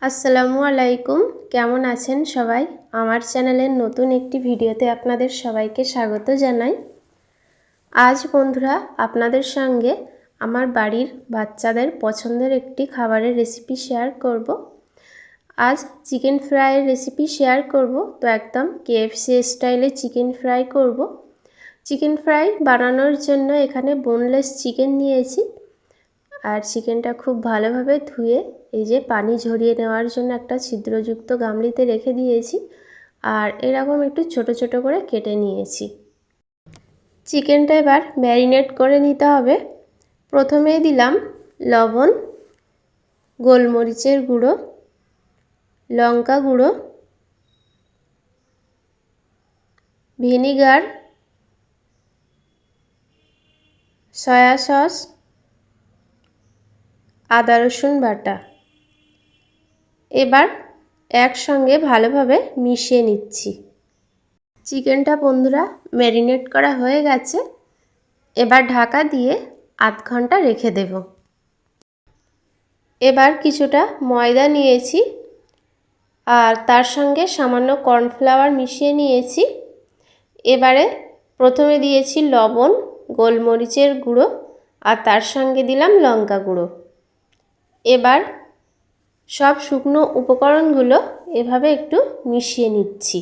আসসালামু আলাইকুম। কেমন আছেন সবাই? আমার চ্যানেলের নতুন একটি ভিডিওতে আপনাদের সবাইকে স্বাগত জানাই। আজ বন্ধুরা আপনাদের সঙ্গে আমার বাড়ির বাচ্চাদের পছন্দের একটি খাবারের রেসিপি শেয়ার করব। আজ চিকেন ফ্রাইয়ের রেসিপি শেয়ার করব। তো একদম KFC স্টাইলে চিকেন ফ্রাই করব। চিকেন ফ্রাই বানানোর জন্য এখানে বোনলেস চিকেন নিয়েছি। আর চিকেনটা খুব ভালোভাবে ধুয়ে এই যে পানি ঝরিয়ে নেওয়ার জন্য একটা ছিদ্রযুক্ত গামলিতে রেখে দিয়েছি। আর এরকম একটু ছোট ছোট করে কেটে নিয়েছি। চিকেনটা এবার ম্যারিনেট করে নিতে হবে। প্রথমেই দিলাম লবণ, গোলমরিচের গুঁড়ো, লঙ্কা গুঁড়ো, ভিনিগার, সয়া সস, আদা রসুন বাটা। এবার একসঙ্গে ভালোভাবে মিশিয়ে নিচ্ছি। চিকেনটা বন্ধুরা ম্যারিনেট করা হয়ে গেছে। এবার ঢাকা দিয়ে আধ ঘন্টা রেখে দেব। এবার কিছুটা ময়দা নিয়েছি আর তার সঙ্গে সামান্য কর্নফ্লাওয়ার মিশিয়ে নিয়েছি। এবারে প্রথমে দিয়েছি লবণ, গোলমরিচের গুঁড়ো আর তার সঙ্গে দিলাম লঙ্কা গুঁড়ো। এবার সব শুকনো উপকরণগুলো এভাবে একটু মিশিয়ে নিচ্ছি।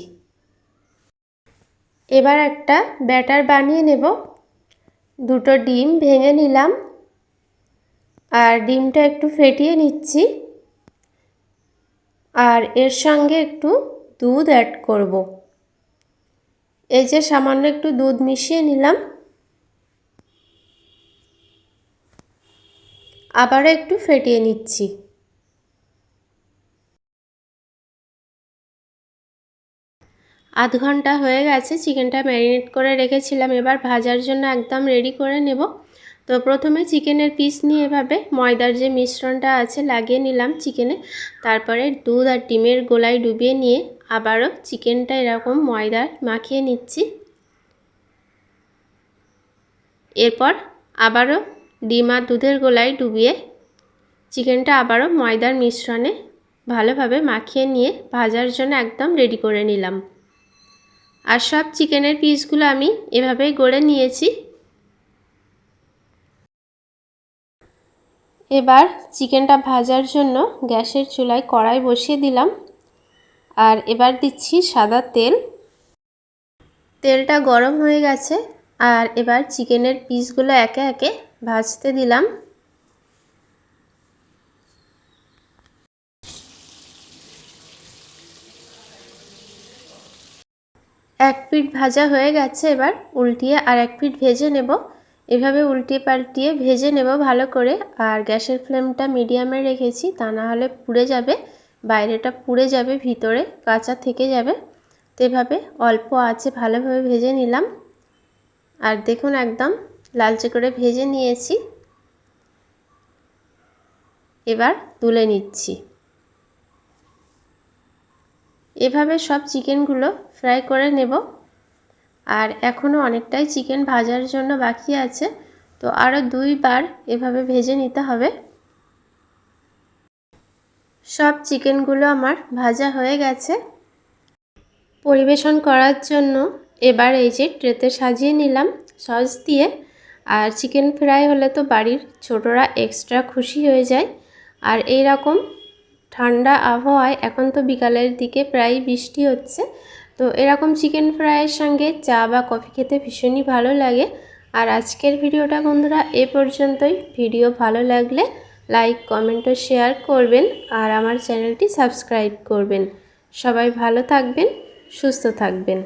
এবার একটা ব্যাটার বানিয়ে নেব। দুটো ডিম ভেঙে নিলাম আর ডিমটা একটু ফেটিয়ে নিচ্ছি। আর এর সঙ্গে একটু দুধ অ্যাড করব। এই যে সামান্য একটু দুধ মিশিয়ে নিলাম। আবারও একটু ফেটিয়ে নিচ্ছি। আধ ঘন্টা হয়ে গেছে, চিকেনটা ম্যারিনেট করে রেখেছিলাম। এবার ভাজার জন্য একদম রেডি করে নেব। তো প্রথমে চিকেনের পিস নিয়ে এভাবে ময়দার যে মিশ্রণটা আছে লাগিয়ে নিলাম চিকেনে। তারপরে দুধ আর ডিমের গোলায় ডুবিয়ে নিয়ে আবারও চিকেনটা এরকম ময়দা মাখিয়ে নিচ্ছি। এরপর আবারও ডিম আর দুধের গোলায় ডুবিয়ে চিকেনটা আবারও ময়দার মিশ্রণে ভালোভাবে মাখিয়ে নিয়ে ভাজার জন্য একদম রেডি করে নিলাম। আর সব চিকেনের পিসগুলো আমি এভাবেই গড়ে নিয়েছি। এবার চিকেনটা ভাজার জন্য গ্যাসের চুলায় কড়াই বসিয়ে দিলাম। আর এবার দিচ্ছি সাদা তেল। তেলটা গরম হয়ে গেছে আর এবার চিকেনের পিসগুলো একে একে ভাজতে দিলাম। এক পিঠ ভাজা হয়ে গেছে, এবার উল্টিয়ে আর এক পিঠ ভেজে নেব। এভাবে উল্টিয়ে পাল্টিয়ে ভেজে নেব ভালো করে। আর গ্যাসের ফ্লেমটা মিডিয়ামে রেখেছি, তা না হলে পুড়ে যাবে, বাইরেটা পুড়ে যাবে, ভিতরে কাঁচা থেকে যাবে। তো এভাবে অল্প আঁচে ভালোভাবে ভেজে নিলাম। আর দেখুন একদম লালচে করে ভেজে নিয়েছি। এবার তুলে নিচ্ছি। এভাবে সব চিকেনগুলো ফ্রাই করে নেব। আর এখনও অনেকটাই চিকেন ভাজার জন্য বাকি আছে, তো আরও দুইবার এভাবে ভেজে নিতে হবে। সব চিকেনগুলো আমার ভাজা হয়ে গেছে। পরিবেশন করার জন্য এবার এই যে ট্রেতে সাজিয়ে নিলাম সস দিয়ে। আর চিকেন ফ্রাই হলে তো বাড়ির ছোটরা এক্সট্রা খুশি হয়ে যায়। আর এই রকম ঠান্ডা আবহাওয়ায়, এখন তো বিকালের দিকে প্রায় বৃষ্টি হচ্ছে, তো এরকম চিকেন ফ্রাইয়ের সঙ্গে চা বা কফি খেতে ভীষণই ভালো লাগে। আর আজকের ভিডিওটা বন্ধুরা এ পর্যন্তই। ভিডিও ভালো লাগলে লাইক, কমেন্ট ও শেয়ার করবেন আর আমার চ্যানেলটি সাবস্ক্রাইব করবেন। সবাই ভালো থাকবেন, সুস্থ থাকবেন।